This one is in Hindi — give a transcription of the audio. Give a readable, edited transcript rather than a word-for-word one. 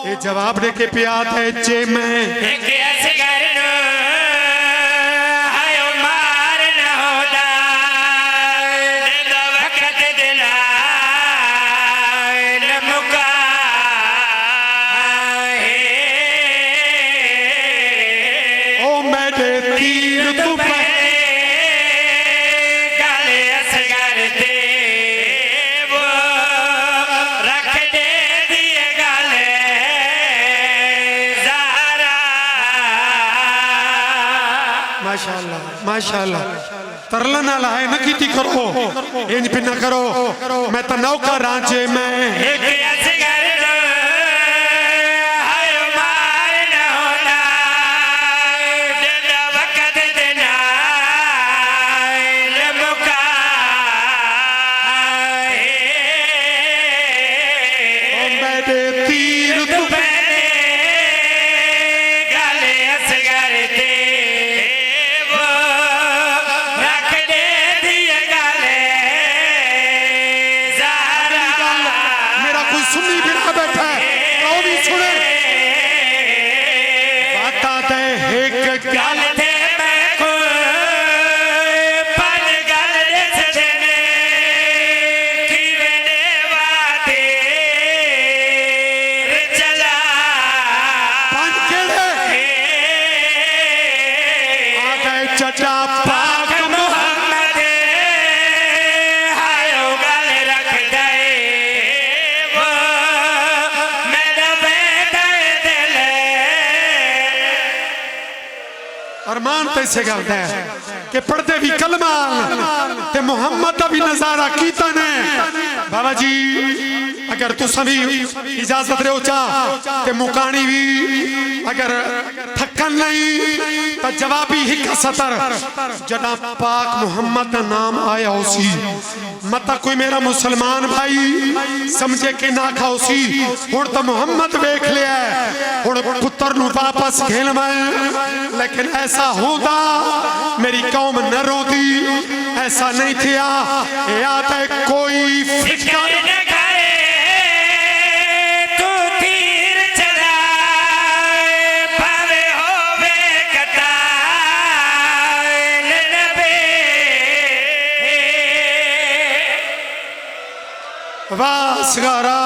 ये जवाब दे के पिया थे जे मैं माशाअल्लाह माशाअल्लाह तरला ना लाए न कीती करो इंज पे ना करो मैं तो नौका रांचे में एक असगर लो हाय मार न होना देदा वक्त देना लमुका ओ बैठे तीर तू अरमान तैसे करता है कि पढ़ते भी कलमा ते मुहम्मद का भी नजारा कीता ने बाबा जी अगर तू सभी इजाजत रहो चाह ते मुकानी भी अगर थकन नहीं तो जवाबी हिक सतर जदा पाक मुहम्मद का नाम आया उसी मता कोई मेरा मुसलमान भाई समझे कि ना खाओ सी हुण तो मुहम्मद देख लिया हुण पुत्र नु वापस खेल मैं लेकिन ऐसा होता मेरी कौम न रोती ऐसा नहीं थिया याद है कोई फिक्र न करे तू तीर चला भावे होवे कता नबे वासगारा